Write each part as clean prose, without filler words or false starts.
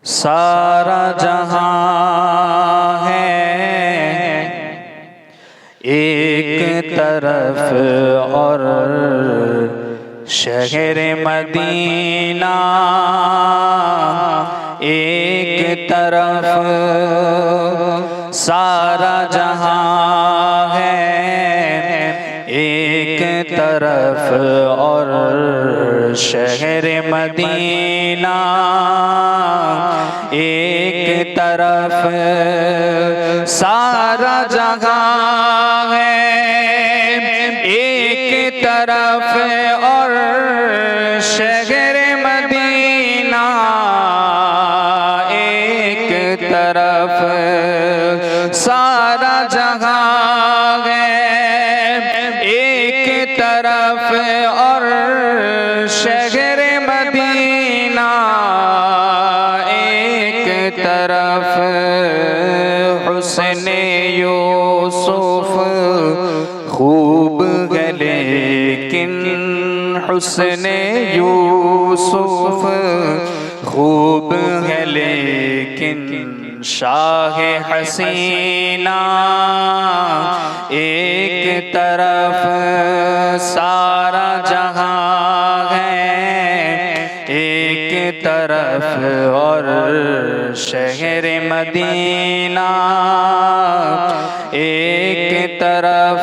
सारा जहां है एक तरफ और शहर मदीना एक तरफ। सारा जहां है एक तरफ और शहर मदीना एक तरफ। सारा जहां है एक तरफ और शहर मदीना एक तरफ। सारा जहां है एक तरफ और शहर मदीना एक तरफ। हुस्न यूसुफ खूब है लेकिन हुस्न यूसुफ खूब है लेकिन शाह हसीना एक तरफ। सारा जहां है एक तरफ और शहर मदीना एक तरफ।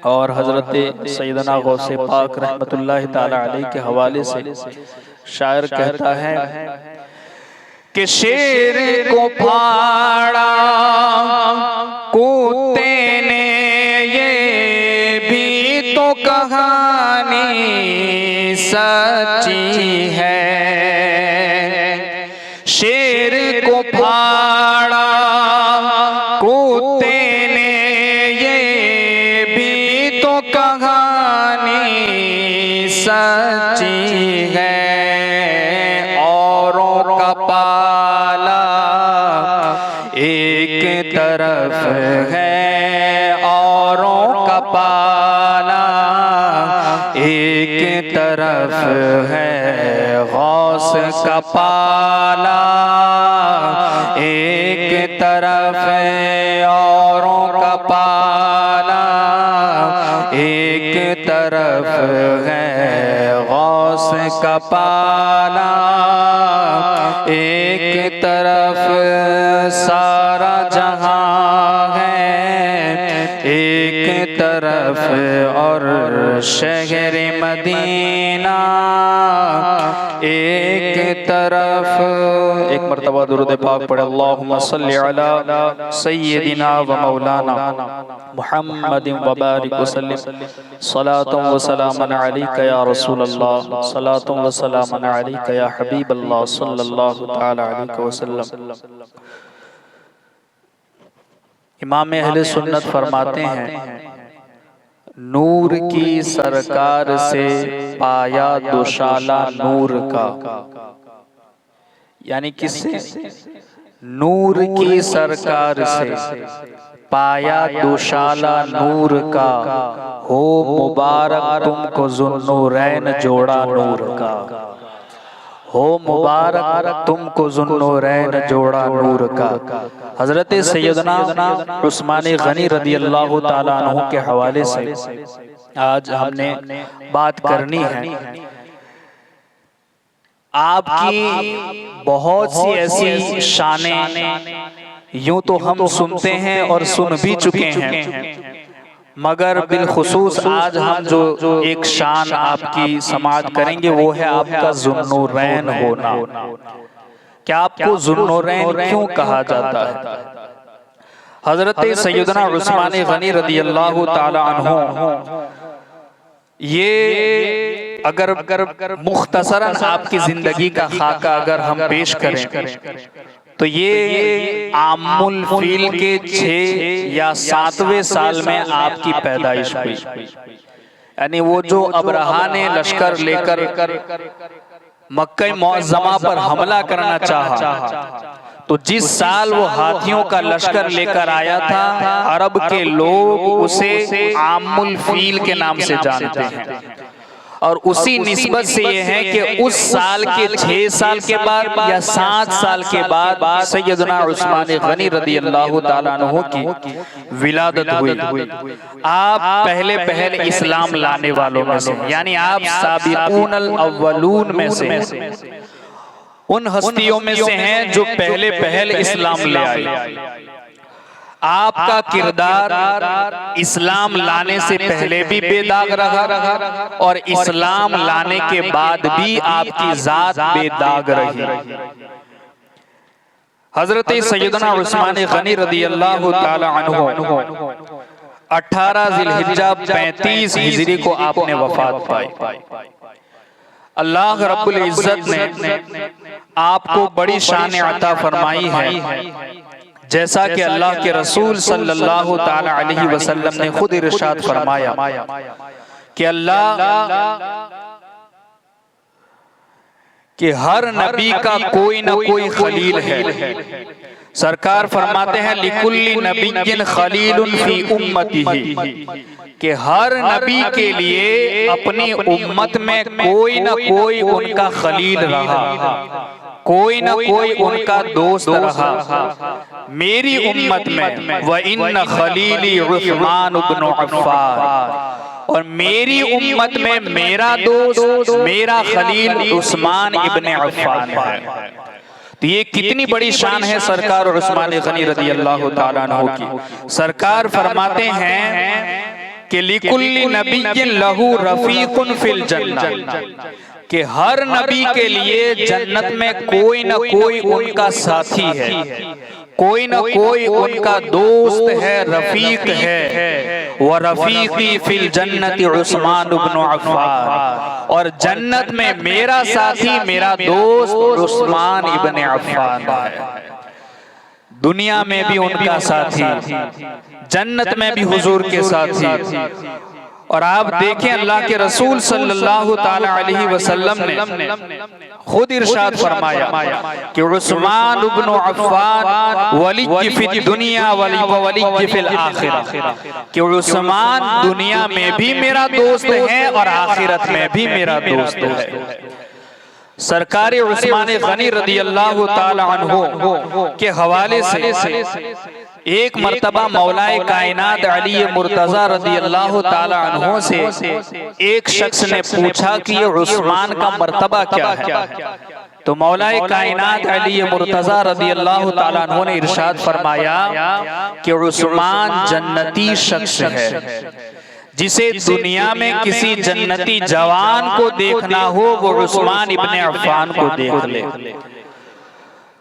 और हजरत सैयदना गौसे पाक रहमतुल्लाह ताला अलैह के हवाले से शायर कहता है कि शेर को फाड़ा कुत्ते ने ये भी तो कहानी सच्ची है। शेर को फाड़ा कुत्ते ने ये भी तो कहानी सच्ची है। औरों का पाला एक तरफ है औरों का पाला एक तरफ है। गौस का पाला एक तरफ है औरों का पाला एक तरफ है। गौस का पाला एक तरफ। सारा जहां है एक तरफ और शहर मदीना एक तरफ। एक मरतबा दुरूद पाक पढ़े अल्लाहुम्मा सल्लि अला सय्यदिना व मौलाना मुहम्मदिन व बारिक वसल्लिम सलातुन व सलामन अलैका या रसूल अल्लाह सलातुन व सलामन अलैका या हबीब अल्लाह सल्लल्लाहु तआला अलैहि वसल्लम। इमाम अहले सुन्नत फरमाते हैं नूर की सरकार से पाया दुशाला नूर का। यानी किससे? नूर की सरकार से पाया दुशाला नूर का। हो मुबारक तुमको ज़ुन्नूरैन जोड़ा नूर का। हो मुबारक तुमको ज़ुन्नूरैन जोड़ा नूर का। हजरत सैयदना उस्मान गनी रदी अल्लाह ताला अन्हु के हवाले से आज हमने बात करनी है। आपकी बहुत सी ऐसी शानें यूं तो हम सुनते हैं और सुन भी चुके हैं, मगर बिलखुसूस आज हम जो एक शान आपकी समाअत करेंगे वो है आपका ज़ुन्नूरैन होना। क्या आपको ज़ुन्नूरैन क्यों कहा जाता है? हजरत सैयदना उस्मान गनी रदी अल्लाह ताला अन्हु ये अगर मुख्तसरन आपकी जिंदगी का खाका अगर हम पेश करें तो ये आमुल फील के 6 या 7वें साल में आपकी पैदाइश हुई। यानी वो जो अबरहा ने लश्कर लेकर मक्का मुअज़्ज़मा पर हमला करना चाहा तो जिस साल वो हाथियों का लश्कर लेकर आया था, अरब के लोग उसे आमुल फील के नाम से जानते हैं। और उसी निस्बत से ये है कि उस साल के 6 साल के बाद या 7 साल के बाद सैयदना उस्मान गनी रदियल्लाहु ताला अन्हु की विलादत हुई। आप पहले इस्लाम लाने वालों में से, यानी आप साबिक़ूनल अव्वलून में से, उन हस्तियों में से हैं जो पहले इस्लाम ले आए। आपका किरदार इस्लाम लाने से पहले भी बेदाग रहा और इस्लाम लाने के बाद भी आपकी जात बेदाग रही। हजरत सैयदना उस्मान गनी रदियल्लाहु ताला अन्हु 18 ज़िलहिज्जा 35 हिजरी को आपने वफात पाई। अल्लाह रब्बुल इज्जत ने आपको बड़ी शान अता फरमाई है, जैसा कि अल्लाह के रसूल सल्लल्लाहु ताला अलैहि वसल्लम ने खुद इरशाद फरमाया कि अल्लाह कि हर नबी का कोई ना कोई खलील है। सरकार फरमाते हैं लिकुल्ली नबिय्यिन खलीलुन फी उम्मतिही, कि हर नबी के लिए अपनी उम्मत में कोई ना कोई उनका खलील रहा, कोई ना कोई उनका दोस्त रहा। मेरी उम्मत में व इन्न खलीली उस्मान इब्न अफ़्फ़ान, और मेरी उम्मत में मेरा दोस्त मेरा खलील उस्मान इब्न अफ़्फ़ान है। तो ये कितनी बड़ी शान है सरकार और उस्मान गनी रदियल्लाहु ताला अन्हु की। सरकार फरमाते हैं कि लिकुल्ली नबिय्यिन लहू रफीकुन फिल जन्नह, कि हर नबी के लिए जन्नत में कोई ना कोई उनका साथी है, कोई ना कोई उनका दोस्त है, रफीक है। व रफीकी फिल जन्नति उस्मान इब्न अफ़्फ़ान, और जन्नत में मेरा साथी मेरा दोस्त उस्मान इब्न अफ़्फ़ान है। दुनिया में भी उनका साथी, जन्नत में भी हुजूर के साथी। और आप देखें अल्लाह के रसूल सल्लल्लाहु ताला अलैहि वसल्लम ने खुद इरशाद फरमाया कि उस्मान इब्न अफ़्फ़ान वली फिद दुनिया वली फिल आखिरह, कि उस्मान दुनिया में भी मेरा दोस्त है और आखिरत में भी मेरा दोस्त है। सरकार उस्मान गनी रदियल्लाहु ताला अन्हु के हवाले से एक मर्तबा मौलाए कायनात अली मुर्तज़ा रदियल्लाहु ताला अन्हु से एक शख्स ने पूछा कि ये उस्मान का मर्तबा क्या है। तो मौलाए कायनात अली मुर्तज़ा रदियल्लाहु ताला अन्हु ने इरशाद फरमाया कि उस्मान जन्नती शख्स है, जिसे दुनिया में किसी जन्नती जवान को देखना हो वो उस्मान इब्न अफ़्फ़ान को देख ले।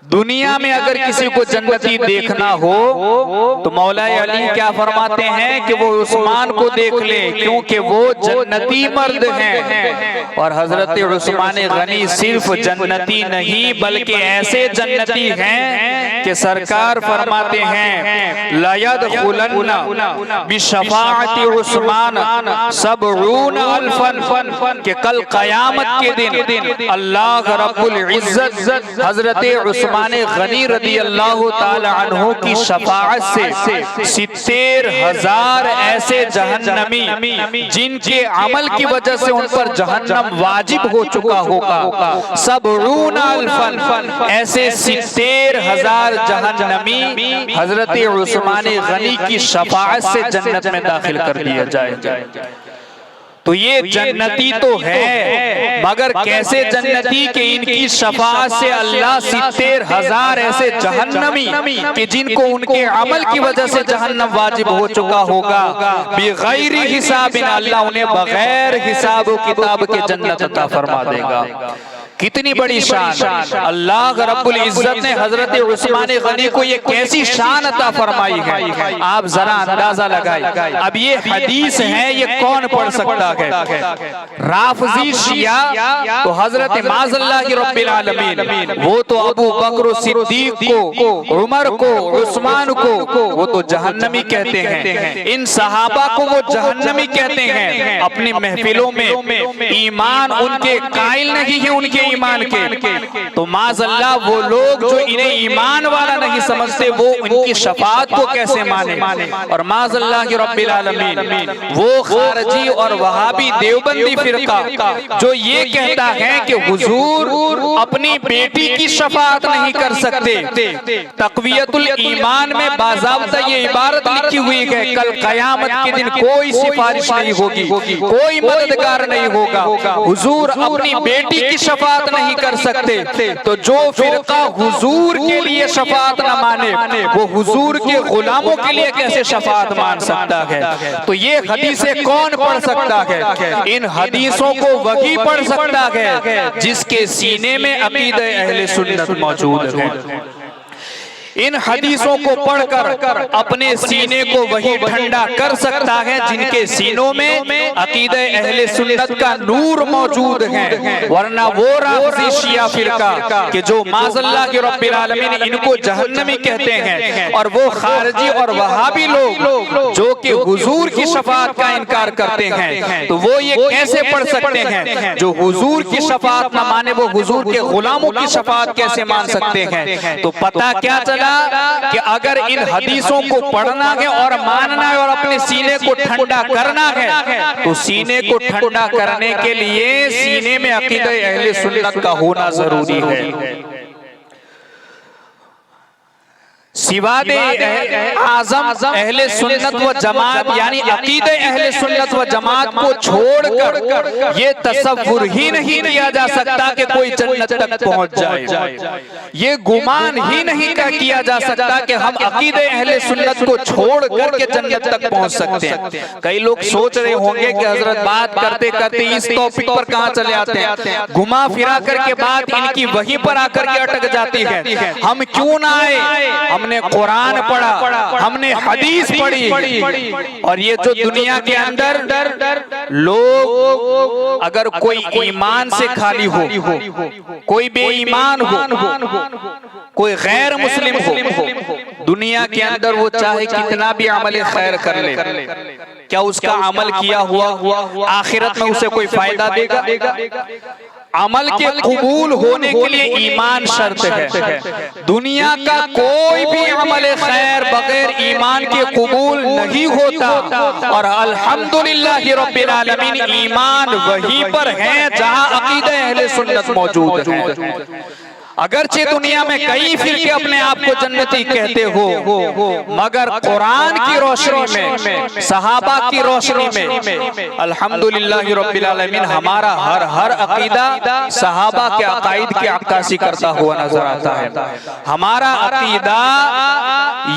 दुनिया में अगर किसी को जन्नती देखना हो तो मौलाए अली क्या फरमाते हैं कि वो उस्मान को देख ले, क्योंकि वो जन्नती मर्द हैं। और हजरत उस्मान गनी सिर्फ जन्नती नहीं बल्कि ऐसे जन्नती हैं कि सरकार फरमाते हैं ला यदखुलन्ना बिशफाअति उस्मान सबऊन अल्फन, कि कल क़यामत के दिन अल्लाह रब्बुल इज्जत हजरत उस्मान गनी रदियल्लाहु ताला अन्हु की शफाअत से 70,000 ऐसे जहन्नमी जिनके अमल की वजह से उन पर जहन्नम वाजिब हो चुका होगा, सबऊन अल्फन, ऐसे 70,000 जहन्नमी हजरत उस्मान गनी की शफाअत से जन्नत में दाखिल कर दिया जाएगा। तो ये जन्नती तो है, मगर कैसे जन्नती कि इनकी शफाअत से अल्लाह 70,000 ऐसे जहन्नमी कि जिनको उनके अमल की वजह से जहन्नम वाजिब हो चुका होगा, बिगैर हिसाब, अल्लाह उन्हें बगैर हिसाब किताब के जन्नत अता फरमा देगा। कितनी बड़ी शान अल्लाह रब्बुल इज्जत ने हजरत उस्मान गनी को ये कैसी शान अता फरमाई है, आप जरा अंदाजा लगाए। अब ये हदीस है, ये कौन पढ़ सकता है? राफजी शिया तो हजरत माज़ल्लाह रब्बिल आलमीन, वो तो अबू बकर सिद्दीक को, उमर को, उस्मान को वो तो जहन्नमी कहते हैं, इन सहाबा को वो जहन्नमी कहते हैं। अपनी महफिलों में ईमान उनके कायल नहीं है, उनके ईमान के, तो माज़अल्लाह वो लोग जो इन्हें ईमान वाला नहीं समझते वो इनकी शफाअत को कैसे माने। और माज़अल्लाह के रब्बिल आलमीन वो खारजी और वहाबी देवबंदी फिरका जो ये कहता है कि हुजूर अपनी बेटी की शफाअत नहीं कर सकते, तक़वियतुल ईमान में बाज़ाब्ता ये इबारत लिखी हुई है कल क़यामत के दिन कोई सिफारिश नहीं होगी, कोई मददगार नहीं होगा, हुजूर अपनी बेटी की शफाअत नहीं कर सकते। तो जो फिरका हुजूर के लिए शफाअत न माने वो हुजूर के गुलामों के लिए कैसे शफाअत मान सकता है। तो ये हदीसें कौन पढ़ सकता है? इन हदीसों को वही पढ़ सकता है जिसके सीने में अकीदे अहले सुन्नत मौजूद है। इन हदीसों को पढ़कर अपने सीने को वही ठंडा कर सकता है जिनके सीनों में अकीदे अहले सुन्नत का नूर मौजूद है। वरना वो राफ़िज़ी शिया फिरका कि जो माज़अल्लाह के रब्बिल आलमीन इनको जहन्नमी कहते हैं, और वो खारजी और वहाबी लोग जो कि हुजूर की शफाअत का इनकार करते हैं, तो वो ये कैसे पढ़ सकते हैं? जो हुजूर की शफाअत न माने वो हुजूर के गुलामों की शफाअत कैसे मान सकते हैं? तो पता क्या चला कि अगर इन हदीसों को पढ़ना है और मानना है और अपने सीने को ठंडा करना है, तो सीने को ठंडा करने के लिए सीने में अकीदे अहले सुन्नत का होना जरूरी है। सिवादे आज़म अहले सुन्नत व जमात यानी अकीदे अहले सुन्नत व जमात को छोड़कर ये तसव्वुर ही नहीं किया जा सकता कि कोई जन्नत तक पहुंच जाए। ये गुमान ही नहीं किया जा सकता कि हम अकीदे अहले सुन्नत को छोड़कर के जन्नत तक पहुंच सकते हैं। कई लोग सोच रहे होंगे कि हजरत बात करते करते इस टॉपिक पर कहां चले आते हैं, घुमा फिरा करके बात इनकी वहीं पर आकर के अटक जाती है। हम क्यों ना आए? हमने कुरान पढ़ा, हमने हदीस पढ़ी, और ये जो दुनिया के अंदर लोग अगर कोई ईमान से खाली हो, कोई बेईमान हो, कोई गैर मुस्लिम हो, दुनिया के अंदर वो चाहे कितना भी अमल खैर कर ले, क्या उसका अमल किया हुआ आखिरत में उसे कोई फायदा देगा? अमल के कबूल होने के लिए ईमान शर्त है। दुनिया का कोई भी अमल खैर बगैर ईमान के कबूल नहीं होता। और अल्हम्दुलिल्लाह रब्बिल आलमीन ईमान वहीं पर है जहां अकीदे अहले सुन्नत मौजूद है। अगरचे दुनिया में कई फिरके अपने आप को जन्नती कहते हो, मगर कुरान की रोशनी में, सहाबा की रोशनी में अल्हम्दुलिल्लाह रब्बिल आलमीन हमारा हर अकीदा सहाबा के अकाईद की अक्कासी करता हुआ नजर आता है। हमारा अकीदा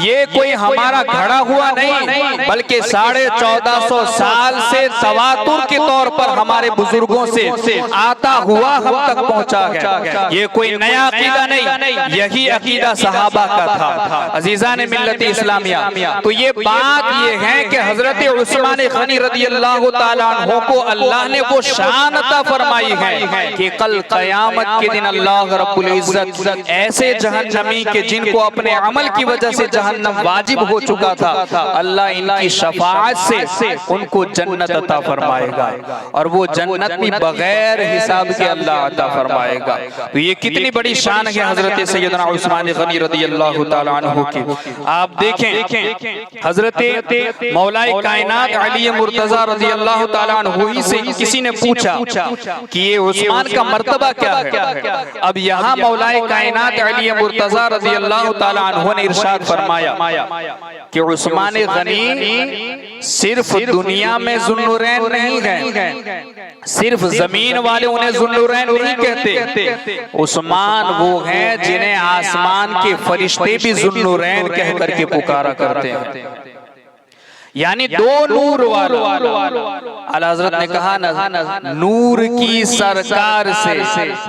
ये कोई हमारा घड़ा हुआ नहीं, बल्कि 1450 साल से तवातुर के तौर पर हमारे बुजुर्गों से आता हुआ हम तक पहुंचा है। ये कोई नया अकीदा नहीं, यही अकीदा सहाबा का था। अजीजान मिल्लत इस्लामिया, तो ये बात ये है कि हजरत उस्मान गनी रदियल्लाहु ताला अन्हु को अल्लाह ने वो शान अता फरमाई है कि कल क़यामत के दिन अल्लाह रब्बुल इज्जत ऐसे जहन्नमी के जिनको अपने अमल की वजह से जहन्नम वाजिब हो चुका था, अल्लाह इनकी शफाअत से उनको जन्नत अता फरमाएगा, और वो जन्नत भी बगैर हिसाब के अल्लाह अता फरमाएगा। तो ये कितनी बड़ी शान है हजरत सैयदना उस्मान गनी रदियल्लाहु ताला अन्हु की। आप देखें हजरत मौलाए कायनात अली मुर्तजा रदियल्लाहु ताला अन्हु ही से किसी ने पूछा कि ये उस्मान का मर्तबा क्या है। अब यहाँ मौलाए कायनात अली मुर्तजा रदियल्लाहु ताला अन्हु ने इरशाद फरमाया कि उस्मान गनी सिर्फ दुनिया में ज़ुन्नुरैन नहीं है, सिर्फ जमीन वाले उन्हें ज़ुन्नुरैन नहीं कहते, उस्मान वो हैं जिन्हें आसमान के फरिश्ते भी ज़ुन्नुरैन कह करके पुकारा करते हैं। यानी दो नूर वाला। आला हज़रत ने कहा ना, नूर की सरकार से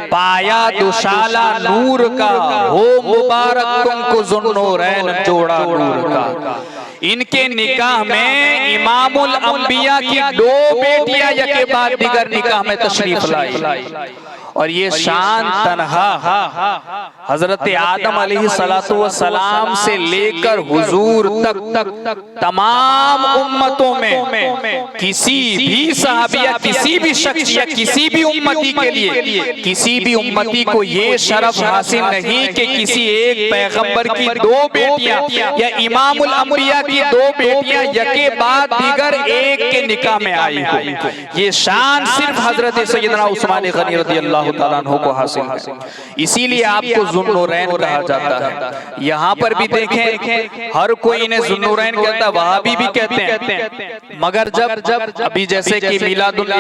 पाया दुशाला नूर का, हो मुबारक तुमको ज़ुन्नुरैन जोड़ा नूर का। इनके निकाह में इमामुल अंबिया की 2 बेटियां यके बाद दिगर निकाह में तशरीफ लाई, और ये शान तन्हा हजरत आदम अलैहिस्सलातु वस्सलाम से लेकर हुजूर तक तमाम उम्मतों में किसी भी सहाबी या किसी भी शख्स या किसी भी उम्मती के लिए किसी भी उम्मती को ये शरफ हासिल नहीं कि किसी एक पैगंबर की दो बेटियां या इमामुल अंबिया की दो बेटियां यके बाद दीगर एक के निकाह में आई हो। ये शान सिर्फ हजरत सैयदना उस्मान गनी रज़ियल्लाहु ताला अन्हु को हासिल है, इसीलिए आपको ज़ुन्नुरैन कहा जाता है। यहाँ पर भी देखें हर कोई इन्हें ज़ुन्नुरैन कहता है, वहाबी भी कहते हैं, मगर जब अभी जैसे कि मिलादुल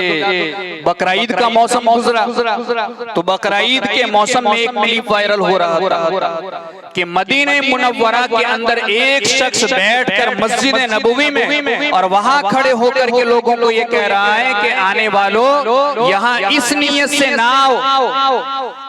बकरीद का मौसम गुजरा तो बकरीद के मौसम में एक क्लिप वायरल हो रहा था कि मदीने मुनव्वरा के अंदर एक शख्स बैठकर मस्जिद नबवी में और वहां खड़े होकर के लोगों को ये कह रहा है कि आने वालों यहाँ इस नियत से ना आओ,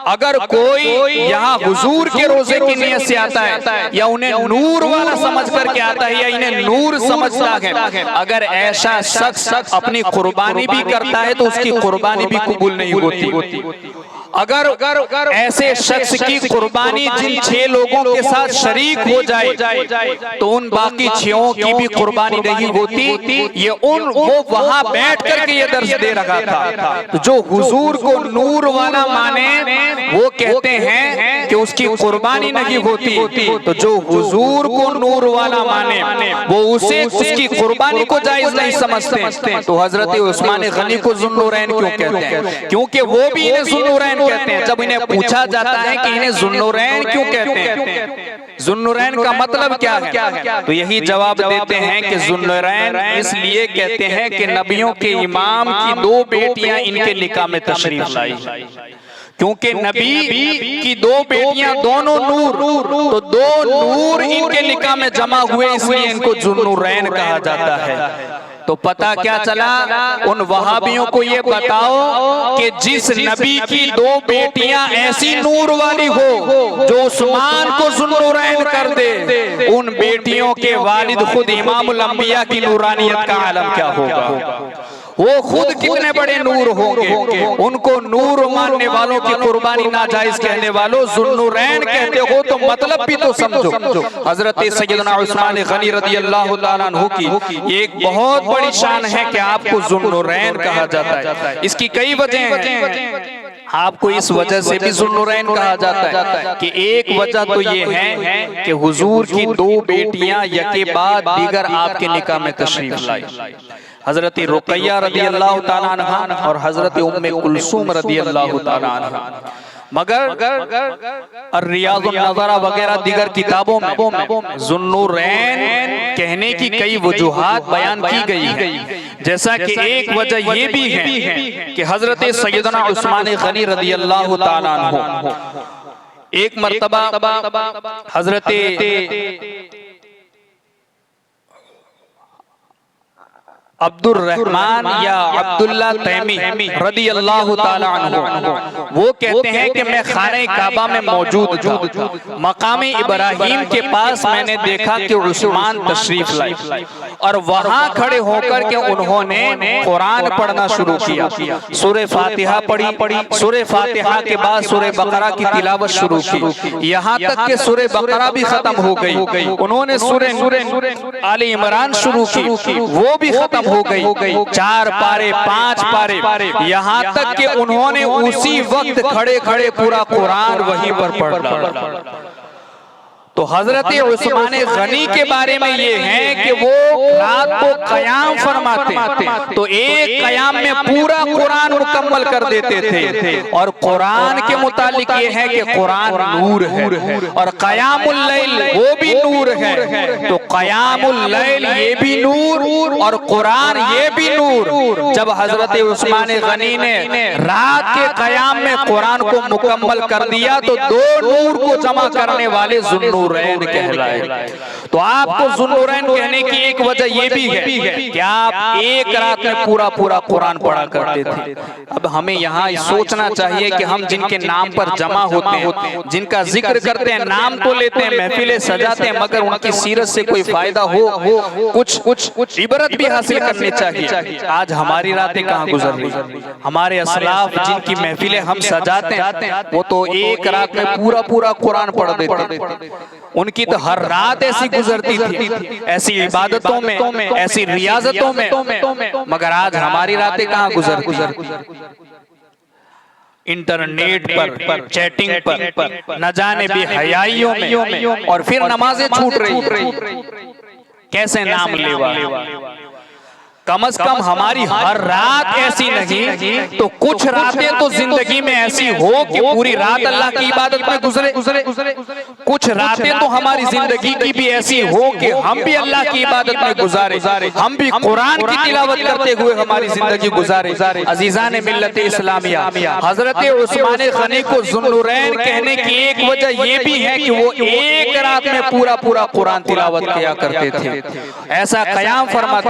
अगर कोई यहाँ हुजूर के रोजे की नियत से आता है या उन्हें नूर वाला समझ करके आता है या इन्हें नूर समझता है, अगर ऐसा शख्स अपनी कुर्बानी भी करता है तो उसकी कुर्बानी भी कबूल नहीं होती। अगर ऐसे शख्स की कुर्बानी जिन 6 लोगों के साथ शरीक हो जाए तो उन बाकी 6 की भी कुर्बानी नहीं होती। ये वो वहां बैठ करके ये दर्श दे रखा था। तो जो हुजूर को नूर वाला माने वो कहते हैं कि उसकी कुर्बानी नहीं होती, तो जो हुजूर को नूर वाला माने वो उसे उसकी कुर्बानी को जायज नहीं समझते। तो हजरत उस्मान गनी को ज़ुन्नुरैन क्यों कहते हैं? क्योंकि वो भी इन्हें ज़ुन्नुरैन कहते हैं। जब इन्हें पूछा जाता है कि इन्हें ज़ुन्नुरैन क्यों कहते हैं, ज़ुन्नुरैन का मतलब क्या है, तो यही जवाब देते हैं कि ज़ुन्नुरैन इसलिए कहते हैं कि नबियों के इमाम की 2 बेटियां इनके निकाह में तशरीफ लाई, क्योंकि नबी की 2 बेटियां दोनों नूर, तो 2 नूर इनके निकाह में जमा हुए, इसलिए इनको ज़ुन्नुरैन कहा जाता है। तो पता क्या चला, उन वहाबियों को ये बताओ कि जिस नबी की 2 बेटियां ऐसी नूर वाली हो जो उस्मान को ज़ुन्नुरैन कर दे, उन बेटियों के वालिद खुद इमामुल अंबिया की नूरानियत का आलम क्या होगा, वो खुद कितने बड़े नूर होंगे। उनको नूर मानने वालों की कुर्बानी नाजायज कहने वालों ज़ुन्नुरैन कहते हो तो मतलब भी तो समझो। हजरत सैयदना उस्मान गनी रज़ियल्लाहु ताला अन्हु की एक बहुत बड़ी शान है कि आपको ज़ुन्नुरैन कहा जाता है। इसकी कई वजह हैं। आपको इस वजह से भी ज़ुन्नुरैन कहा जाता है कि एक वजह तो ये है कि हुजूर की 2 बेटियां यके बाद दीगर आपके निकाह में तशरीफ लाई, हजरत रुकैया रज़ियल्लाहु ताला अन्हा और हजरत उम्मे कुलसूम रज़ियल्लाहु ताला अन्हा। मगर रियाज़ुन नज़रा वगैरह दीगर किताबों में ज़ुन्नुरैन कहने की कई वजूहात बयान की गई है, जैसा कि एक वजह ये भी है कि हजरत सैयदना उस्मान गनी रज़ियल्लाहु ताला अन्हु एक मर्तबा हजरत अब्दुर रहमान या अब्दुल्ला तैमी रज़ियल्लाहु ताला अन्हु वो कहते हैं कि मैं खाने काबा में मौजूद था, मकाम इब्राहिम के पास मैंने देखा कि उस्मान तशरीफ लाए और वहां खड़े होकर के उन्होंने कुरान पढ़ना शुरू किया। सूरह फातिहा पढ़ी, सूरह फातिहा के बाद सूरह बकरा की तिलावत शुरू की, यहाँ तक कि सूरह बकरा भी खत्म हो गई। उन्होंने सूरह आले इमरान शुरू की, वो भी खत्म हो गई। 4 पारे 5 पारे, यहाँ तक कि उन्होंने उसी वक्त खड़े खड़े पूरा कुरान वहीं पर पढ़ डाला। तो हजरत उस्मान गनी के बारे में ये है कि वो रात को क़याम फरमाते तो एक क़याम में पूरा कुरान मुकम्मल कर देते थे। और कुरान के मुतालिक ये है कि कुरान नूर है और क़यामुल लैल वो भी नूर है। तो क़यामुल लैल ये भी नूर और कुरान ये भी नूर। जब हजरत उस्मान गनी ने रात के क़याम में कुरान को मुकम्मल कर दिया तो 2 नूर को जमा करने वाले ज़ुन्नुरैन जुन्नुरैन कहलाए। तो आपको जुन्नुरैन कहने की एक वजह ये भी है कि आप एक रात में पूरा पूरा कुरान पढ़ा करते थे। अब हमें यहाँ सोचना चाहिए कि हम जिनके नाम पर जमा होते हैं, जिनका जिक्र करते हैं, नाम तो लेते हैं, महफिलें सजाते हैं, मगर उनकी सीरत से कोई फायदा हो, कुछ इबरत भी हासिल करनी चाहिए। आज हमारी रातें कहाँ गुजर रही। हमारे असलाफ जिनकी महफिलें हम सजाते हैं, वो तो एक रात में पूरा पूरा कुरान पढ़ देते। उनकी तो हर रात ऐसी गुजरती थी, ऐसी इबादतों में, ऐसी रियाजतों में, मगर आज हमारी रातें कहाँ गुजरती। इंटरनेट पर, चैटिंग पर, न जाने बेहयाइयों में, और फिर नमाजें छूट रही। कैसे नाम लेवा। कम से कम हमारी हर रात ऐसी नहीं तो कुछ रातें तो जिंदगी में ऐसी हो कि पूरी रात अल्लाह की इबादत में गुजरे। कुछ रातें तो हमारी जिंदगी की भी ऐसी हो कि हम भी अल्लाह की इबादत में गुजारे, हम भी कुरान की तिलावत करते हुए हमारी जिंदगी गुजारे। अजीजान मिल्लत इस्लामिया, हजरत उस्मान गनी को जुन्नुरैन कहने की एक वजह ये भी है कि वो एक रात में पूरा पूरा कुरान तिलावत किया करते थे, ऐसा कयाम फरमाते।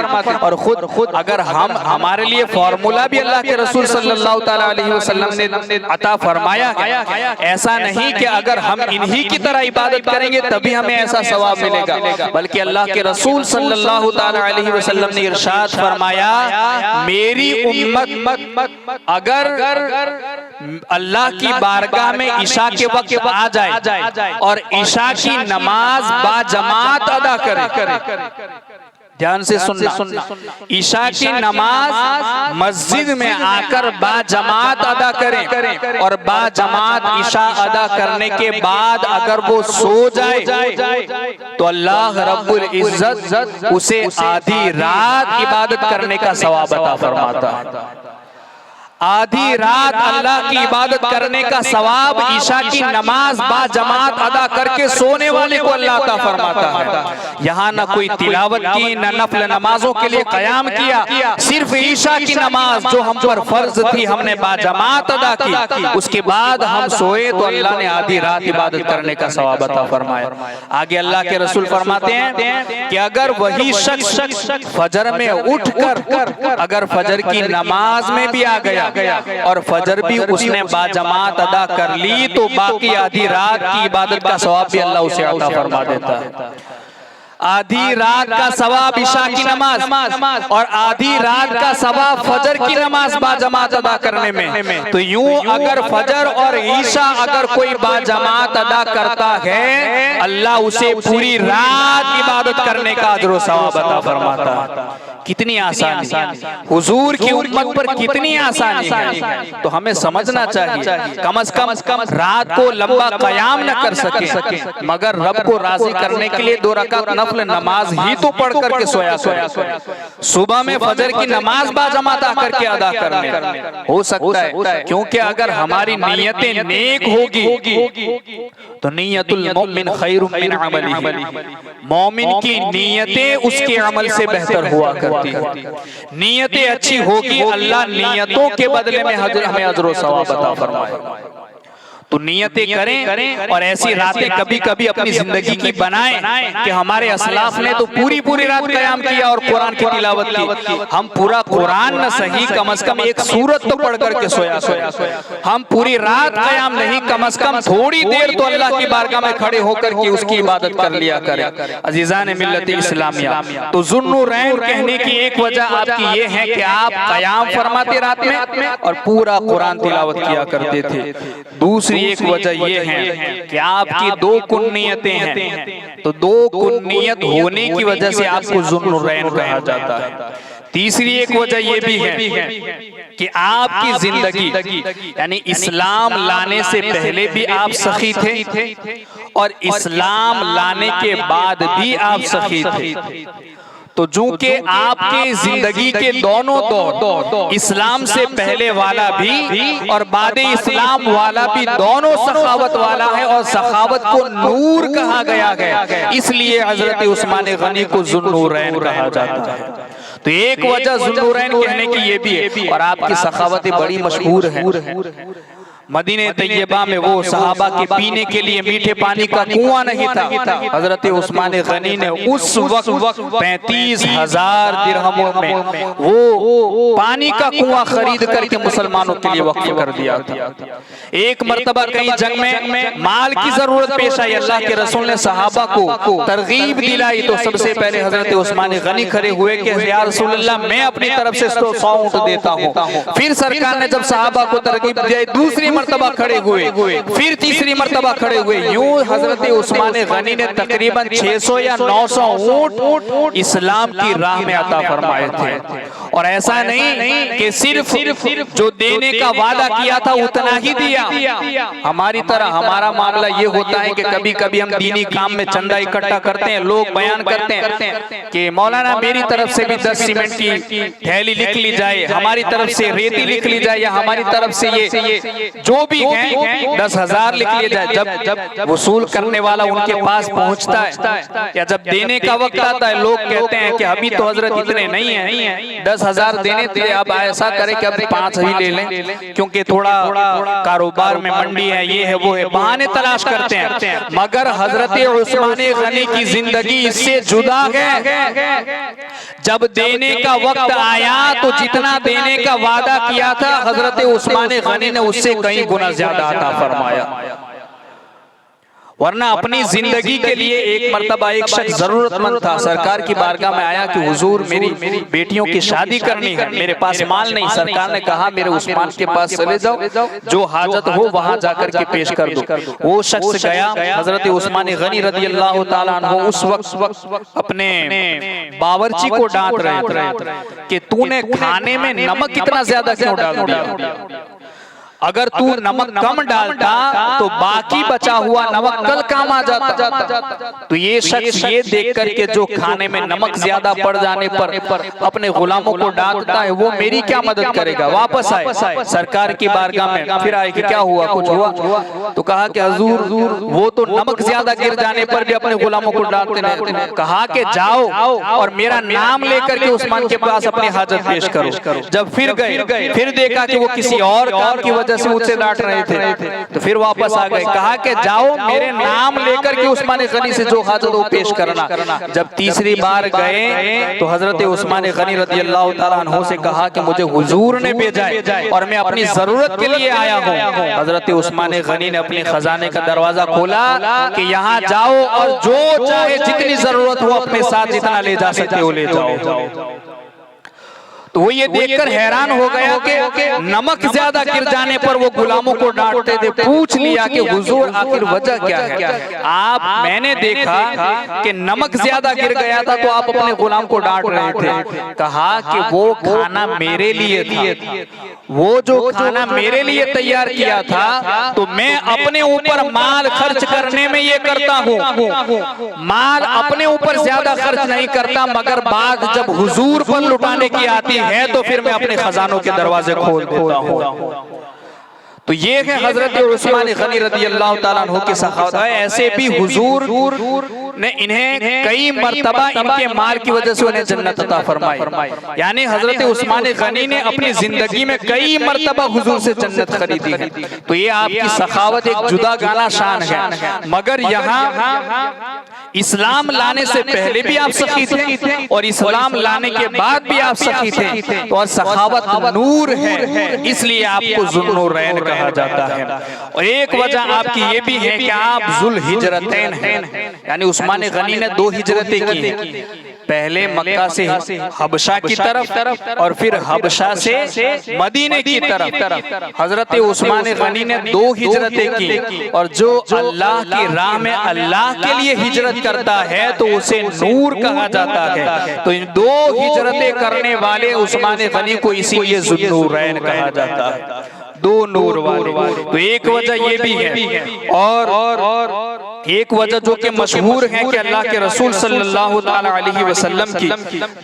और खुद अगर हम, हमारे लिए फॉर्मूला भी अल्लाह के रसूल सल्लल्लाहु ताला अलैहि वसल्लम ने अता फरमाया है। ऐसा नहीं कि अगर हम इन्हीं की तरह इबादत करेंगे तभी हमें ऐसा सवाब मिलेगा, बल्कि अल्लाह के रसूल सल्लल्लाहु ताला अलैहि वसल्लम ने इरशाद फरमाया, मेरी उम्मत अगर अल्लाह की बारगाह में ईशा के वक्त आ जाए और ईशा की नमाज बाजमात अदा करे। ध्यान से सुनना, ईशा की नमाज मस्जिद में आकर बाजमात अदा करें और बाजमात ईशा अदा करने के बाद अगर वो सो जाए तो अल्लाह रब्बुल इज्जत उसे आधी रात इबादत करने का सवाब अता फरमाता है। आधी रात अल्लाह की इबादत करने का सवाब ईशा की नमाज बाजमात अदा करके सोने वाले को अल्लाह अता फरमाता है। यहाँ न कोई तिलावत की, न नफल नमाजों के लिए कयाम किया, सिर्फ ईशा की नमाज जो हम पर फर्ज थी हमने बाजमात अदा की, उसके बाद हम सोए तो अल्लाह ने आधी रात इबादत करने का सवाब अता फरमाया। आगे अल्लाह के रसूल फरमाते हैं कि अगर वही शख्स फजर में उठकर अगर फजर की नमाज में भी आ गया और फजर भी उसने बाजमात अदा कर ली तो बाकी आधी रात की इबादत का सवाब भी अल्लाह उसे अता फरमा देता है। आधी रात का सवाब ईशा की नमाज और आधी रात का सवाब फजर की नमाज बाजमात अदा करने में। तो यूं अगर फजर और ईशा अगर कोई बाजमात अदा करता है, अल्लाह उसे पूरी रात इबादत करने का अजर सवाब अता फरमाता है। कितनी आसानी, हुजूर की उम्मत पर कितनी आसानी है। तो हमें समझना चाहिए, कम से कम रात को लंबा कयाम न कर सके मगर रब को राजी करने के लिए 2 रकात नफल नमाज ही तो पढ़ करके सोया। सुबह में फजर की नमाज बाजमात आकर के अदा करने हो सकता है, क्योंकि अगर हमारी नीयतें नेक होगी तो नीयतुल मोमिन खैरुम मिन अमलिही, मोमिन की नीयतें उसके अमल से बेहतर हुआ करती है। नीयतें अच्छी होगी, अल्लाह नीयतों के बदले में हमें अजर सवाब अता फरमाएगा। तो नियतें करें और ऐसी रातें कभी कभी अपनी जिंदगी की बनाएं कि हमारे असलाफ ने तो पूरी पूरी रात कयाम किया और कुरान की तिलावत की। हम पूरा कुरान न सही कम से कम एक सूरत तो पढ़ करके सोया। हम पूरी रात कयाम नहीं, कम से कम थोड़ी देर तो अल्लाह की बारगाह में खड़े होकर के उसकी इबादत कर लिया करें। अजीजान मिल्लत इस्लामिया, तो जुन्नुरैन कहने की एक वजह आपकी ये है कि आप कयाम फरमाते रात में और पूरा कुरान तिलावत किया करते थे। दूसरी एक वजह यह है कि आपकी 2 कुन्नियतें हैं, तो 2 कुन्नियत होने की वजह से आपको जुन्नुरैन कहा जाता है। तीसरी एक वजह यह भी है कि आपकी जिंदगी यानी इस्लाम लाने से पहले भी आप सखी थे और इस्लाम लाने के बाद भी आप सखी थे। तो जो कि आपके जिंदगी के दोनों दौर, इस्लाम से पहले वाला भी और बाद इस्लाम वाला भी, दोनों सखावत वाला है और सखावत को नूर कहा गया है, इसलिए हजरत उस्मान गनी को जुन्नुरैन कहा जाता है। तो एक वजह जुन्नुरैन कहने की ये भी है। और आपकी सखावतें बड़ी मशहूर है। मदीने तैयबा में वो सहाबा के पीने के लिए मीठे पानी का कुआं नहीं था। हजरत उस्मान गनी ने उस वक्त 35,000 दिरहमों में वो पानी का कुआं खरीद करके मुसलमानों के लिए वक्फ कर दिया था। एक मर्तबा कहीं जंग में माल की जरूरत पेश आई, अल्लाह के रसूल ने सहाबा को तरगीब दिलाई तो सबसे पहले हजरत उस्मान गनी खड़े हुए कि या रसूल अल्लाह, मैं अपनी तरफ से 100 ऊंट देता हूँ। फिर सरकार ने जब सहाबा को तरगीब दी, दूसरी मर्तबा खड़े हुए, फिर तीसरी मर्तबा खड़े हुए। यूं हजरत उस्मान गनी ने तकरीबन 600 या 900 ऊंट इस्लाम की राह में अता फरमाए थे। और ऐसा नहीं कि सिर्फ जो देने का वादा किया था उतना ही दिया। हमारी तरह हमारा मामला ये होता है कि कभी कभी हम दीनी काम में चंदा इकट्ठा करते हैं, लोग बयान करते हैं कि मौलाना मेरी तरफ से भी 10 सीमेंट की थैली लिख ली जाए, हमारी तरफ से रेती लिख ली जाए, या हमारी तरफ से ये जो भी है 10,000 लिख लिया जाए। जब वसूल करने वाला उनके पास पहुंचता है या जब देने का वक्त आता है, लोग कहते हैं कि अभी तो हजरत इतने नहीं है, 10,000 देने थे, अब ऐसा करें कि अब 5 ही ले लें क्योंकि थोड़ा कारोबार में मंडी है, ये है वो है, बहाने तलाश करते हैं। मगर हजरत उस्मान गनी की जिंदगी इससे जुदा है। जब देने का वक्त आया तो जितना देने का वादा किया था हजरत उस्मान गनी ने उससे कहीं गुना ज्यादा अता फरमाया। वरना अपनी जिंदगी के लिए एक मर्तबा एक शख्स जरूरतमंद था, सरकार की बारगाह में आया कि हुजूर मेरी बेटियों की शादी करनी है, मेरे पास माल नहीं। सरकार ने कहा मेरे उस्मान के पास चले जाओ, जो हाजत हो वहां जाकर के पेश कर दो। वो शख्स गया, हजरत उस्मान गनी रज़ी अल्लाह ताला अन्हु उस वक्त अपने बावर्ची को डांट रहे थे कि तूने खाने में नमक कितना ज्यादा क्यों डाल दिया? अगर तू नमक कम डालता तो बाकी बचा हुआ नमक कल काम आ जाता। तो ये शख्स ये देख करके जो खाने में नमक ज्यादा पड़ जाने पर अपने गुलामों को डांटता है, वो मेरी क्या मदद करेगा? वापस आए सरकार की बारगाह में, फिर आए कि क्या हुआ, कुछ हुआ? तो कहा कि हजूर वो तो नमक ज्यादा गिर जाने पर भी अपने गुलामों को डांटते नहीं। कहा कि जाओ और मेरा नाम लेकर के उस्मान के पास अपनी हाजत पेश करो। जब फिर गए, फिर देखा कि वो किसी और काम की से मुझसे डांट रहे थे, तो फिर वापस आ गए। कहा कि जाओ मेरे नाम लेकर के उस्मान गनी से जो हाजत वो पेश करना। जब तीसरी बार गए तो हजरत उस्मान गनी रज़ी अल्लाह ताला अन्हु से कहा कि मुझे हुजूर ने भेजा है और मैं अपनी जरूरत के लिए आया हूँ। हजरत उस्मान गनी ने अपने खजाने का दरवाजा खोला कि यहाँ जाओ और जो चाहे जितनी जरूरत हो अपने साथ जितना ले जा सकते हो ले जाओ। तो वो ये देखकर हैरान हो गया कि नमक ज्यादा गिर जाने पर वो गुलामों को डांटते थे। पूछ लिया कि हुजूर आखिर वजह क्या है? मैंने देखा कि नमक ज्यादा गिर गया था तो आप अपने गुलाम को डांट रहे थे। कहा कि वो खाना मेरे लिए था, वो जो खाना मेरे लिए तैयार किया था तो मैं अपने ऊपर माल खर्च करने में ये करता हूँ, माल अपने ऊपर ज्यादा खर्च नहीं करता, मगर बात जब हुजूर पर लुटाने की आती है तो फिर मैं अपने खजानों के दरवाजे खोल देता हूँ। तो ये है हजरत उस्मान गनी रज़ी अल्लाह ताला अन्हु की सखावत है। ऐसे भी हुजूर ने इन्हें कई मर्तबा इनके माल की वजह से उन्हें जन्नत अता फरमाई। यानी हजरत उस्मान गनी ने अपनी जिंदगी में कई मर्तबा हुजूर से जन्नत खरीदी है। तो ये आपकी सखावत एक जुदा गाना शान है। मगर यहाँ इस्लाम लाने से पहले भी आप सखी थे और इस्लाम लाने के बाद भी आप सखी थे, और सखावत नूर है इसलिए आपको ज़ुन्नुरैन कहा जाता है। और एक वजह आपकी ये भी है कि आप जुल हिजरतैन हैं, यानी उस्मान गनी ने 2 हिजरतें की, पहले मक्का से हबशा की तरफ और फिर हबशा से मदीने की तरफ। हजरत उस्मान गनी ने 2 हिजरतें की, और जो अल्लाह की राह में अल्लाह के लिए हिजरत करता है तो उसे नूर कहा जाता है। तो इन 2 हिजरतें करने वाले उस्मान गनी को इसीलिए ज़ुन्नुरैन कहा जाता है, 2 नूर वाले। तो एक वजह ये भी है, और एक वजह जो कि मशहूर है कि अल्लाह के रसूल सल्लल्लाहु अलैहि वसल्लम की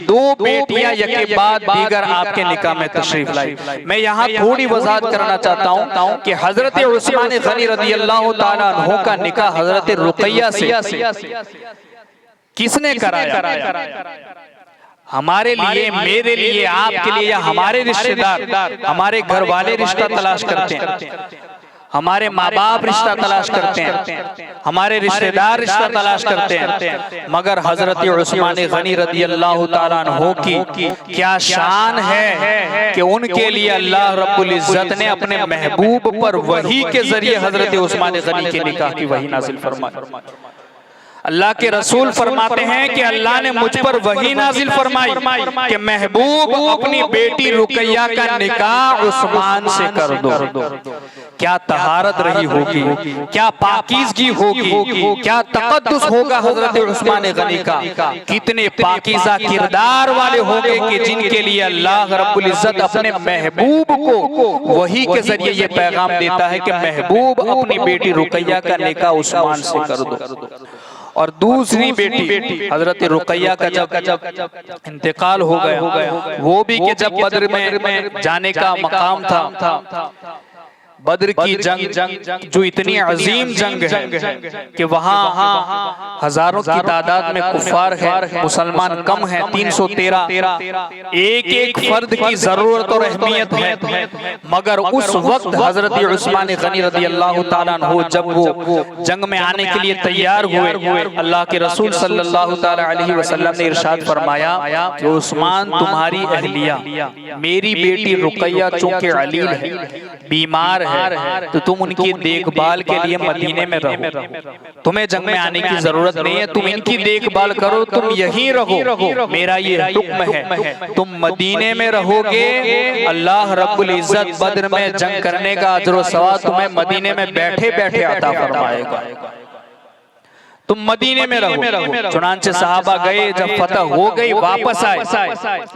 2 बेटियां यके बाद दीगर आपके निकाह में तशरीफ लाई। मैं यहाँ थोड़ी वजाहत करना चाहता हूँ कि हजरत उस्मान गनी रज़ी अल्लाह ताला अन्हु का निकाह हजरत रुक़ैया से किसने कराया? हमारे लिए, मेरे लिए, आपके लिए, या हमारे रिश्तेदार, हमारे घर वाले रिश्ता तलाश करते हैं। हमारे माँ बाप रिश्ता तलाश करते हैं, हमारे रिश्तेदार रिश्ता तलाश करते हैं, मगर हजरत उस्मान गनी रदी अल्लाह ताला अन्हु की क्या शान है कि उनके लिए अल्लाह रब्बुल इज्जत ने अपने महबूब पर वही के जरिए हजरत उस्मान गनी के निकाह की वही नाजिल फरमाई। अल्लाह के रसूल फरमाते हैं कि अल्लाह ने मुझ पर वही नाजिल फरमाई कि महबूब अपनी बेटी रुकैया का निकाह उस्मान से कर दो। क्या तहारत रही होगी, क्या पाकीज़गी होगी, क्या तक़द्दुस होगा हजरत उस्मान गनी का, कितने पाकीज़ा किरदार वाले होंगे कि जिनके लिए अल्लाह रब्बुल इज्जत अपने महबूब को वही के जरिए ये पैगाम देता है कि महबूब अपनी बेटी रुकैया का निकाह उस्मान से कर दो। और दूसरी बेटी हजरत रुकैया का जब इंतकाल हो गया, वो भी कि जब बद्र में जाने का मकाम था, बद्र की जंग जो इतनी अजीम जंग है कि वहाँ हजारों की तादाद में कुफार है, मुसलमान कम है, 313, एक एक फर्द की जरूरत और अहमियत है। मगर उस वक्त हजरत उस्मान गनी रदी अल्लाह ताला अन्हु जब वो जंग में आने के लिए तैयार हुए, अल्लाह के रसूल सल्लल्लाहु ताला अलैहि वसल्लम ने इरशाद फरमाया कि उस्मान तुम्हारी अहलिया मेरी बेटी रुकैया चूंकि अलील है, बीमार है, तो तुम उनकी देखभाल के लिए मदीने में रहो, तुम्हें जंग में आने की जरूरत नहीं है, तुम इनकी देखभाल करो, तुम यहीं रहो, मेरा ये हुक्म है, तुम मदीने में रहोगे, अल्लाह रब्बुल इज्जत बद्र में जंग करने का अजर व सवाब तुम्हें मदीने में बैठे बैठे अता फरमाएगा, तुम मदीने में रहो। चुनांचे सहाबा गए, जब फतह हो गई वापस आए,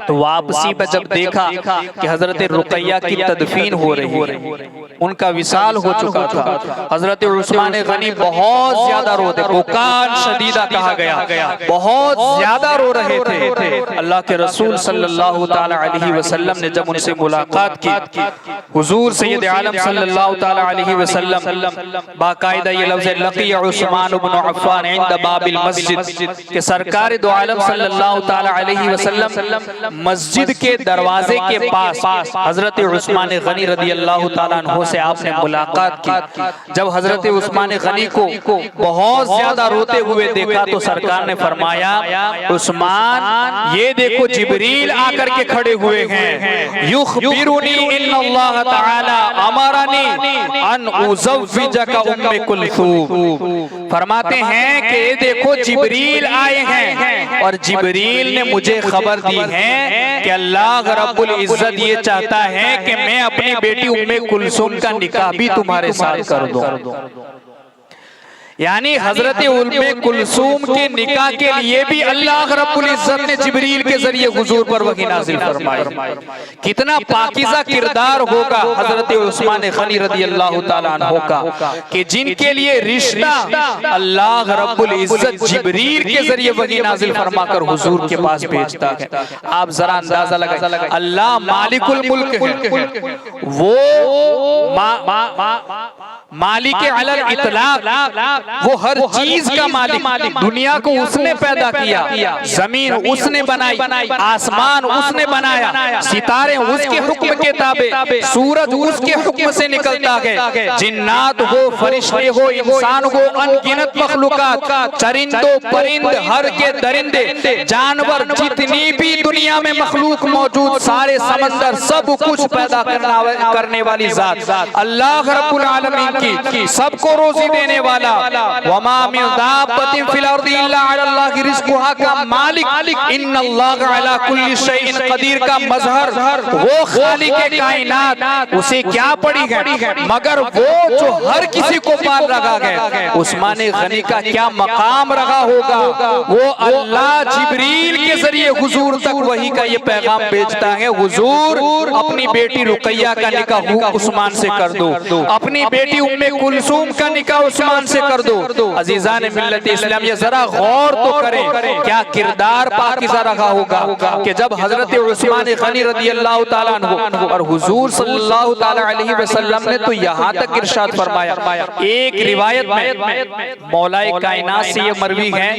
तो वापसी पे जब देखा कि हजरत रुकैया की तदफीन हो रही है, उनका विसाल हो चुका था, हजरत उस्मान गनी बहुत ज्यादा रोते, बुकान शदीदा कहा गया, बहुत ज्यादा रो रहे थे। अल्लाह के रसूल सल्लल्लाहु ताला अलैहि वसल्लम ने जब उनसे मुलाकात की, हुजूर सैयद आलम सल्लल्लाहु ताला अलैहि वसल्लम बाकायदा ये लफ्ज़ लक़ी उस्मान इब्न अफ़्फ़ान इंद बाबिल मस्जिद के सरकार दो आलम सल्लल्लाहु ताला अलैहि वसल्लम मस्जिद के दरवाजे के पास हजरत उस्मान गनी रदी अल्लाह ताला अन्हु से आपने मुलाकात की। जब हजरत उस्मान गनी को बहुत ज्यादा रोते हुए देखा तो सरकार ने फरमाया, उस्मान ये देखो जिब्रील आकर के खड़े हुए हैं, युखबिरुनी इन्नल्लाह ताला अमरनी अन उज़व्विजका उम्मे कुलसूम, फरमाते हैं कि देखो जिब्रील आए हैं और जिब्रील ने मुझे खबर दी है कि अल्लाह रब्बुल इज्जत ये चाहता है कि मैं अपनी बेटी उम्मे कुलसूम का निकाह भी तुम्हारे साथ कर दूं। यानी हजरत उम्मे कुलसूम के निकाह के लिए भी अल्लाह रब्बुल इज्जत ने जिब्रील के जरिए हुजूर पर वही नाजिल फरमाई। कितना पाकीज़ा किरदार होगा हजरत उस्मान गनी रदी अल्लाह ताला अन्हु का कि जिनके लिए रिश्ता अल्लाह रब्बुल इज्जत जिब्रील के जरिए वही नाजिल फरमाकर हुजूर के पास भेजता है। आप जरा अंदाजा लगाएं, अल्लाह मालिकुल मुल्क है, वो मालिक अलल इतलाक, वो हर चीज का मालिक, दुनिया को उसने पैदा किया, जमीन उसने बनाई, आसमान उसने बनाया, सितारे उसके हुक्म के ताबे, सूरज उसके हुक्म से निकलता है, जिन्नात हो, फरिश्ते हो, इंसान हो, अनगिनत मखलूकात, चरिंदो परिंद, हर के दरिंदे, जानवर, जितनी भी दुनिया में मखलूक मौजूद, सारे समंदर, सब कुछ पैदा करने वाली जात अल्लाह रब्बुल आलमीन की, सबको रोजी देने वाला, वमा मिन दाब्बतिन फिल अर्दि इल्ला अल्लाहि रिज़्कुहा का मालिक, इन्नल्लाह अला कुल्ली शैइन कदीर का मज़हर, वो खालिक़े कायनात, उसे क्या पड़ी है, मगर वो जो हर किसी को पाल रखा है, उस्मान गनी का क्या मकाम रखा होगा, वो अल्लाह जिब्रील के जरिए हुजूर तक वही का ये पैगाम भेजता है, हुजूर अपनी बेटी रुकैया का निकाह उस्मान से कर दो, अपनी बेटी उम्मे कुलसूम का निकाह उस्मान से कर दो। अजीजान मिल्लत इस्लाम, ये जरा गौर तो करें, क्या किरदार पाकीज़ा रखा होगा कि जब हजरत उस्मान गनी रज़ियल्लाहु ताला अन्हु और हुजूर सल्लल्लाहु ताला अलैहि वसल्लम ने तो यहाँ तक इरशाद फरमाया। एक रिवायत में मौलाए कायनात से ये मरवी है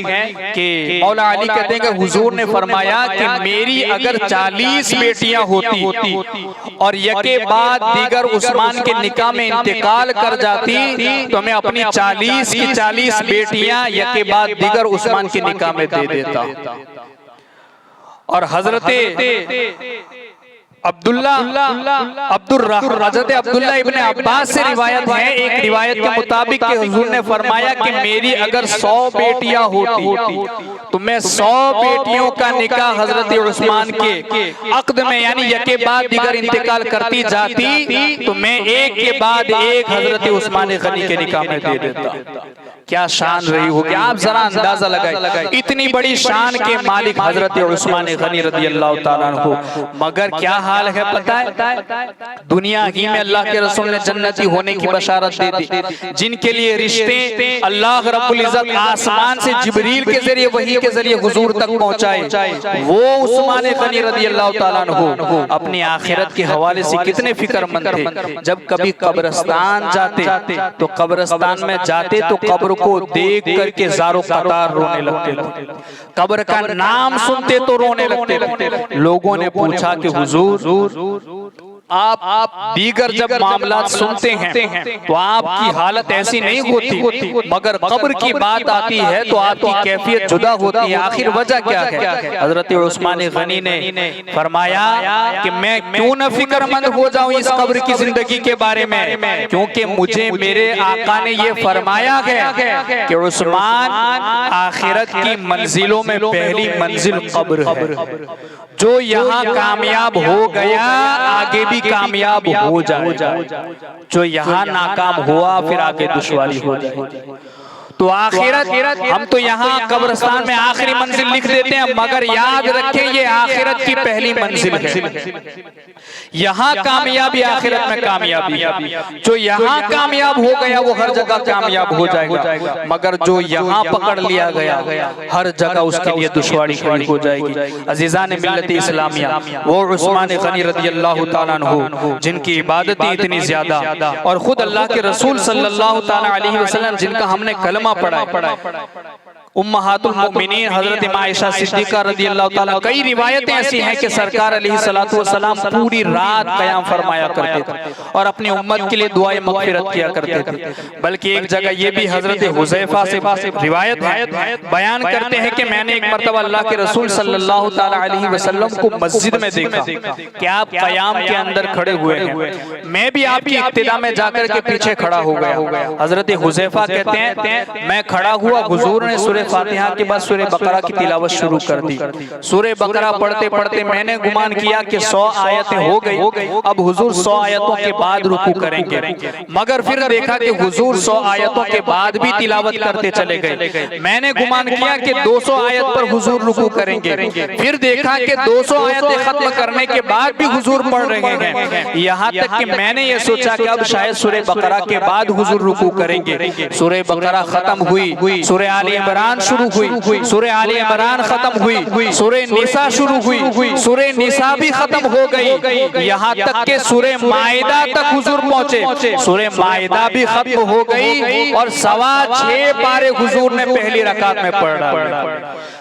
कि मौला अली कहते हैं कि हुजूर ने फरमाया कि मेरी अगर 40 बेटियां होती और यके बाद दीगर उस्मान के निकाह में इंतकाल कर जाती तो मैं अपनी 40 की 40 बेटियां यके बाद दीगर उस्मान के निकाह में दे देता। और हजरत अब्दुल्ला इब्ने अब्बास से रिवायत है, एक रिवायत के मुताबिक कि हुजूर ने फरमाया कि मेरी अगर 100 बेटियां होती तो मैं 100 बेटियों का निकाह हजरत उस्मान के अक्द में यानी यके बाद दिगर इंतकाल करती जाती तो मैं एक के बाद एक हजरत उस्मान गनी के निकाह में दे देता। क्या शान रही होगी, आप जरा अंदाजा लगाए। इतनी बड़ी शान के मालिक हजरत उस्मान गनी रज़ियल्लाहु ताला अन्हु, मगर क्या हाल है पता है, दुनिया ही में अल्लाह के रसूल ने जन्नती होने की बशारत दे दी। जिनके लिए रिश्ते अल्लाह रब्बुल इज्जत आसमान से जिब्रील के जरिए वही के जरिए हुजूर तक पहुंचाए, वो उस्मान गनी रज़ियल्लाहु ताला अन्हु अपनी आखिरत के हवाले से कितने फिक्रमंद थे। जब कभी कब्रिस्तान जाते तो कब्रिस्तान में जाते तो कब्र को देख करके ज़ारो कतार रोने लगते थे, कब्र का नाम सुनते तो रोने लगते। लोगों ने पूछा कि हुजूर आप दीगर जब मामलात सुनते हैं तो आपकी हालत ऐसी नहीं होती, मगर कब्र की बात आती है तो आपकी कैफियत जुदा होती है, आखिर वजह क्या है? हजरत उस्मान गनी ने फरमाया कि मैं क्यों न फिक्रमंद हो जाऊं इस कब्र की जिंदगी के बारे में, क्योंकि मुझे मेरे आका ने ये फरमाया है कि उस्मान आखिरत की मंजिलों में पहली मंजिल कब्र है, जो यहाँ कामयाब हो गया आगे भी कामयाब हो जाए, जो यहाँ नाकाम हुआ फिर आगे दुश्वारी हो जाएगी। तो आखिरत हम तो यहाँ कब्रिस्तान में आखिरी मंजिल लिख देते हैं, मगर याद रखें ये आखिरत की पहली मंजिल है। यहाँ कामयाबी आखिरत में कामयाबी, जो यहाँ कामयाब हो गया वो हर जगह कामयाब हो जाएगा, मगर जो यहाँ पकड़ लिया गया हर जगह उसके लिए दुश्वारी खड़ी हो जाएगी। अजीजान मिल्लत इस्लामिया, वो उस्मान गनी रज़ियल्लाहु ताला अन्हु जिनकी इबादतें इतनी ज्यादा और खुद अल्लाह के रसूल सल्लल्लाहु ताला अलैहि वसल्लम जिनका हमने कलमा पढ़ा, उम्महातुल मोमिनीन हजरत आयशा सिद्दीका रज़ियल्लाहु ताला, कई रिवायतें ऐसी हैं कि सरकार अलैहिस्सलातु वस्सलाम पूरी रात क़याम फरमाया करते थे और अपनी उम्मत के लिए दुआए मग़फ़िरत किया करते थे। बल्कि एक जगह ये भी हजरत हुज़ैफा से रिवायत है, बयान करते हैं कि मैंने एक मरतबा अल्लाह के रसूल सल्लल्लाहु ताला अलैहि वसल्लम को मस्जिद में देखा कि आप क़याम के अंदर खड़े हुए हैं, मैं भी आपकी इक्तिदा में जाकर के पीछे खड़ा हो गया। हजरत हुज़ैफा कहते हैं मैं खड़ा हुआ, हुजूर ने सूरह फातिहा के बाद सूरह बकरा की तिलावत शुरू कर दी। सूरह बकरा पढ़ते पढ़ते मैंने गुमान किया कि 100 आयतें हो गई, अब हुजूर 100 आयतों के बाद रुकू करेंगे, मगर फिर देखा कि हुजूर 100 आयतों के बाद भी तिलावत करते चले गए। मैंने गुमान किया कि 200 आयत पर हुजूर रुकू करेंगे, फिर देखा कि 200 आयतें खत्म करने के बाद भी हुजूर पढ़ रहे हैं, यहाँ तक कि मैंने ये सोचा कि अब शायद सूरह बकरा के बाद हुजूर रुकू करेंगे। सूरह बकरा खत्म हुई, सूरह आले इमरान शुरू हुई, सूरह आले इमरान खत्म हुई, सूरह निसा शुरू हुई, सूरह निसा भी खत्म हो गई, यहाँ तक के सूरह माइदा तक हुजूर पहुंचे, सूरह माइदा भी खत्म हो गई और 6.25 पारे हुजूर ने पहली रकात में पढ़ा।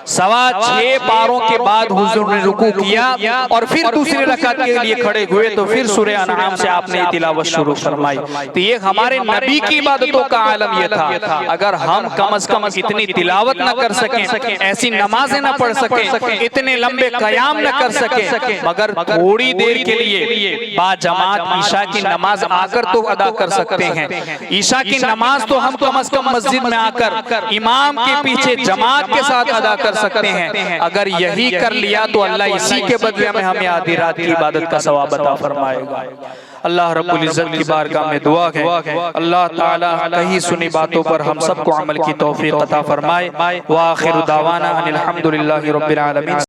6.25 पारों के बाद हुजूर ने रुकू किया और फिर दूसरी रकात के लिए खड़े हुए, तो फिर सूरह अनआम से आपने तिलावत शुरू फरमाई। तो ये हमारे नबी की इबादतों का आलम ये था। अगर हम कम से कम इतनी तिलावत न कर सकें, ऐसी नमाजें न पढ़ सकें, इतने लंबे कयाम न कर सकें, मगर थोड़ी देर के लिए बाजमात ईशा की नमाज आकर तो अदा कर सकते हैं। ईशा की नमाज तो हम कम से कम मस्जिद में आकर इमाम के पीछे जमात के साथ अदा कर सकते हैं। अगर यही कर लिया तो अल्लाह इसी के बदले में हमें आधी रात की इबादत का सवाब अता फरमाएगा। अल्लाह रब्बुल इज्जत की बारगाह में दुआ है अल्लाह ताला कही सुनी बातों पर हम सबको अमल की तौफीक अता फरमाए। व आखिरु दावाना अनिल हम्दुलिल्लाहि रब्बिल आलमीन।